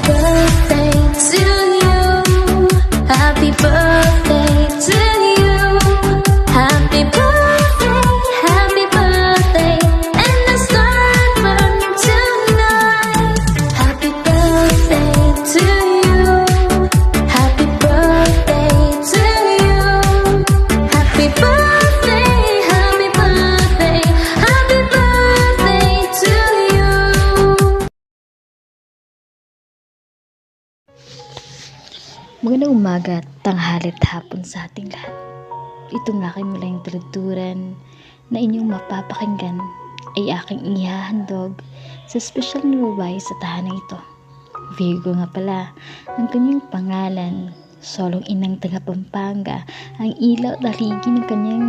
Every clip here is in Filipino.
birthday to you. Happy birthday to you. Happy birthday, happy birthday. And the sun burn tonight. Happy birthday to you. Happy birthday to you. Happy birthday, happy birthday. Happy birthday to you. Magandang umaga, tanghali at hapon sa ating lahat. Ito nga kayo mula yung tuluturan na inyong mapapakinggan ay aking ihahandog sa espesyal na babae sa tahanan ito. Virgo nga pala ang kanyang pangalan, solong inang taga Pampanga, ang ilaw at aligi ng kanyang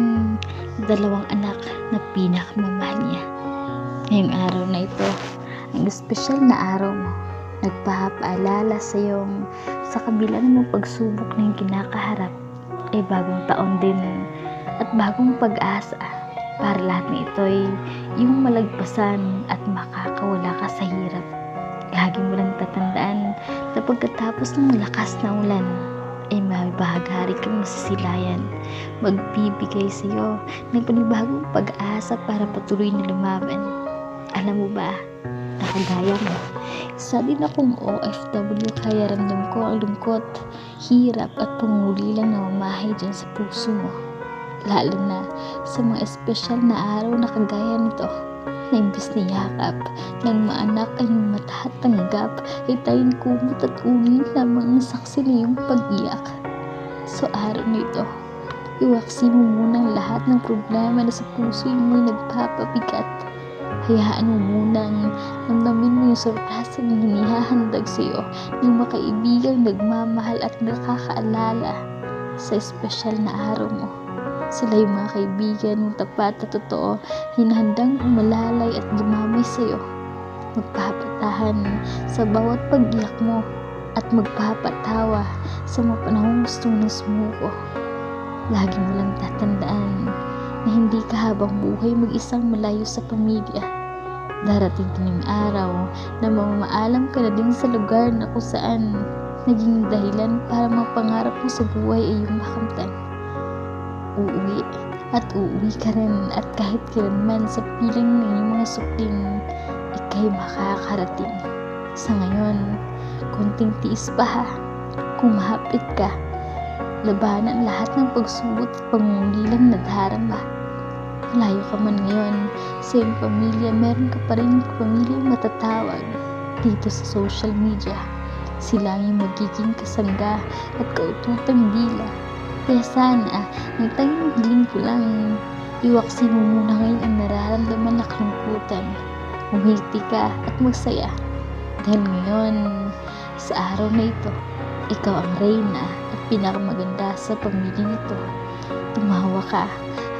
dalawang anak na pinakamamahal niya. Ngayong araw na ito, ang espesyal na araw mo, nagpapaalala sa iyong sa kabila ng pagsubok na yung kinakaharap ay bagong taon din at bagong pag-asa para lahat na ito ay yung malagpasan at makakawala ka sa hirap. Lagi mo lang tatandaan na pagkatapos ng malakas na ulan ay mabahaghari kang masisilayan, magbibigay sa iyo ng panibagong pag-asa para patuloy na lumaban. Alam mo ba, nakagaya mo, isa din akong OFW kaya ramdam ko ang lungkot, hirap at pangulila na mamahay dyan sa puso mo. Lalo na sa mga espesyal na araw na kagaya nito, na imbis na yakap ng maanak ay matatanggap ay tayong kumot at uwi lamang ang saksi na iyong pag-iyak. So araw nito, iwaksi mo muna ang lahat ng problema na sa puso mo'y nagpapabigat. Hayaan mo munang namnamin mo yung sorpresa na hinihahandag sa iyo ng mga kaibigang nagmamahal at nakakaalala sa espesyal na araw mo. Sila yung mga kaibigan mong tapat at totoo, hinahandang umalalay at dumamay sa iyo. Magpapatahan sa bawat pag-iyak mo at magpapatawa sa mga panahong gusto mo ng sumuko. Lagi mo lang tatandaan na hindi ka habang buhay mag-isang malayo sa pamilya. Darating din yung araw na mamaalam ka na din sa lugar na kung saan naging dahilan para mga pangarap mo sa buhay ay yung makamtan. Uuwi at uuwi ka rin at kahit kailanman sa piling ng iyong mga sukling, ikay makakarating. Sa ngayon, konting tiis pa ha. Kung mahapit ka, labanan lahat ng pagsubot at pangungulilang nadarama. Malayo ka man ngayon sa iyong pamilya, meron ka pa rin pamilyang matatawag dito sa social media. Sila ang magiging kasangga at kaututang dila. Kaya sana, ang tanging hiling ko lang, iwaksi mo muna ngayon ang nararamdaman na kalungkutan. Umiti ka at magsaya. Dahil ngayon, sa araw na ito, ikaw ang reyna at pinakamaganda sa pamilyang ito. Tumawa ka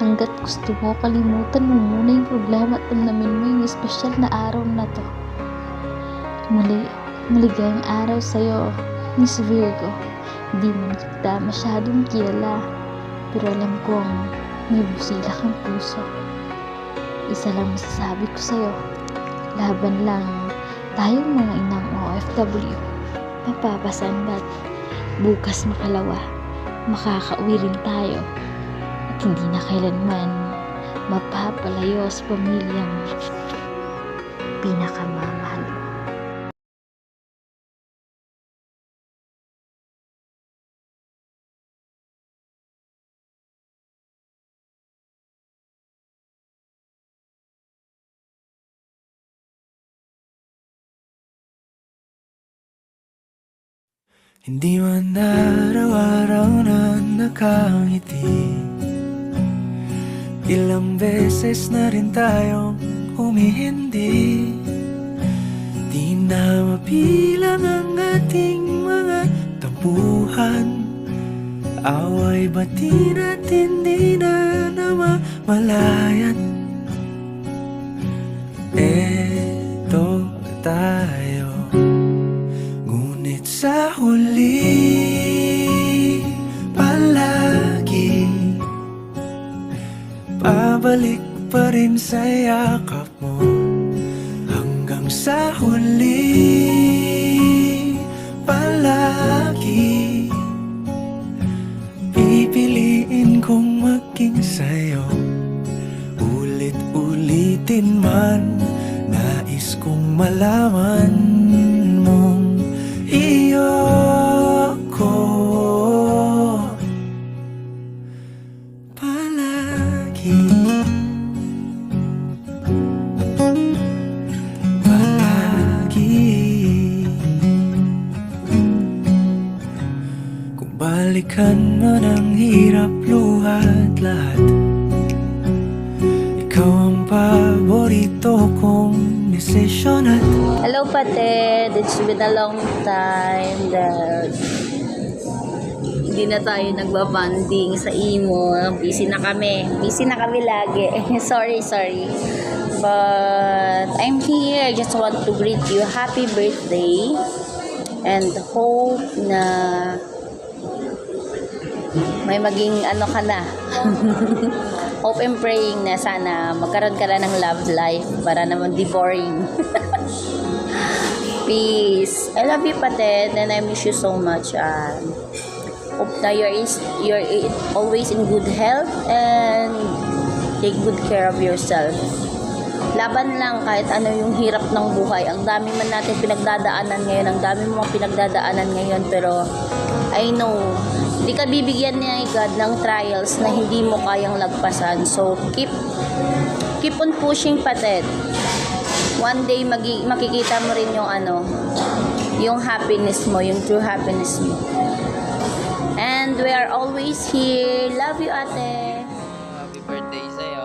hanggat gusto mo, kalimutan mo muna yung problema at damdamin mo yung espesyal na araw na to. Maligayang araw sa'yo, Miss Virgo. Di man kita masyadong kilala, pero alam kong may busila kang puso. Isa lang masasabi ko sa'yo, laban lang tayong mga inang OFW. Mapapasan ba't bukas makalawa, makakauwi rin tayo at hindi na kailanman mapapalayo sa pamilyang pinakamamahal mo. Hindi man araw-araw na nakangiti, ilang beses na rin tayong humihindi. Di na mabilang ang ating mga tampuhan, away batin at hindi na namamalayan. Eto tayo, ngunit sa huli palagi pabalik pa rin sa yakap mo. Hanggang sa huli sa'yo. Ulit-ulitin man, nais kong malaman mong iyo ko palagi. Kung balikan man ang hirap, luhat lahat, ikaw ang paborito kong desisyon at Hello, Pated. It's been a long time that hindi na tayo nagbabanding sa imo. Busy na kami. Busy na kami lagi. sorry. But I'm here. I just want to greet you. Happy birthday. And hope na may maging ano ka na. Hope and praying na sana magkaroon ka na ng love life para naman di boring. Peace. I love you, Pated, and I miss you so much. Hope na you're always in good health and take good care of yourself. Laban lang kahit ano yung hirap ng buhay. Ang dami man natin pinagdadaanan ngayon, ang dami mong pinagdadaanan ngayon, pero I know hindi ka bibigyan ni God ng trials na hindi mo kayang lagpasan. So keep on pushing, Pated. One day makikita mo rin yung happiness mo, yung true happiness mo. And we are always here. Love you, ate. Happy birthday sa'yo.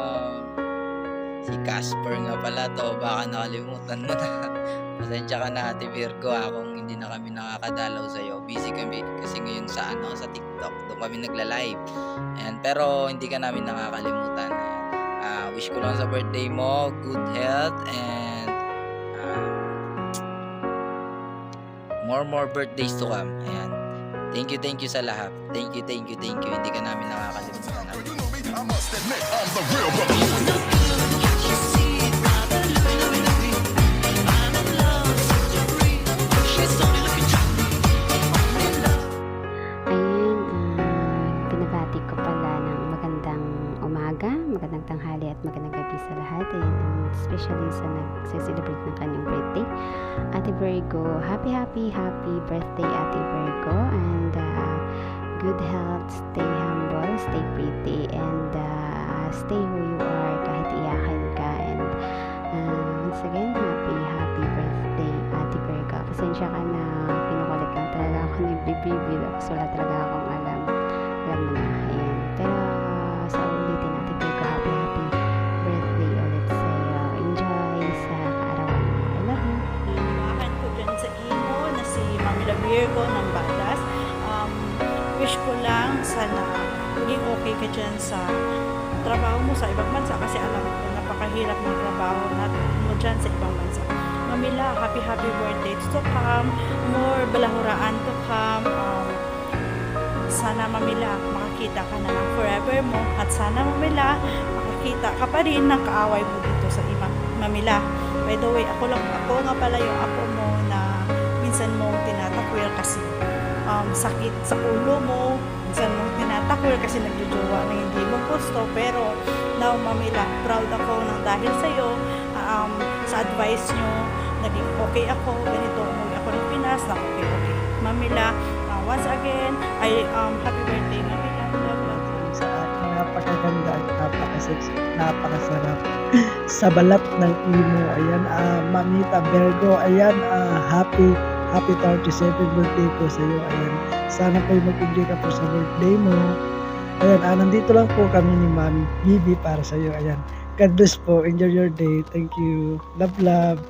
Si Casper nga pala to, baka nakalimutan mo na. Pasensya ka na, Ate Virgo, kung hindi na kami nakakadalaw sa'yo. Busy kami kasi ngayon sa TikTok. Doon kami nagla-live. Ayan, pero hindi ka namin nakakalimutan. Ayan. Wish ko lang sa birthday mo, good health and more birthdays to come. Ayan. Thank you sa lahat. Thank you. Hindi ka namin nakakalimutan. Pinabati ko pala ng magandang umaga, magandang tanghali at magandang gabi sa lahat. And especially sa nagse-celebrate ng kanyang birthday, Ate Virgo. Happy birthday, Ate Virgo. And good health, stay humble, stay pretty, and stay who you are kahit iyakan ka. And once again, happy birthday, Ate Virgo. Pasensya ka na kinukulit lang talaga ako ni Bibi. Tapos wala talaga akong alam mo na. Ayan. Pero sa ulitin, Ate Virgo, happy birthday ulit sa'yo. Enjoy sa kaarawan mo. I love you. Iwahan ko dyan sa imo na si Mamila Virgo ng Batas. Wish ko lang sana maging okay ka dyan sa trabaho mo sa ibang bansa kasi alam ko napakahirap ng trabaho mo dyan sa ibang bansa. Mamila, happy birthday to come, more balahuraan to come. Sana, Mamila, makakita ka na ng forever mo at sana, Mamila, makakita ka pa rin ng kaaway mo dito sa ibang Mamila. By the way, ako nga pala yung apo mo na minsan mong tinatakwil kasi sakit sa ulo mo, minsan mong tinatakwil kasi nagjujowa na hindi mo gusto, pero now, Mamila, proud ako ng dahil sa'yo, sa advice nyo, naging okay ako, ganito, umuwi ako ng Pinas, na okay. Mamila, once again, happy birthday, Mamila, love. Sa aking napakaganda at napakasexy, napakasarap sa balat ng imo. Ayan, Mamita Virgo, ayan, happy 37th birthday po sa iyo. Ayan, sana po'y mag-enjoy ka po sa birthday mo. Ayan, nandito lang po kami ni Mami Bibi para sa iyo. Ayan, God bless po, enjoy your day. Thank you, love.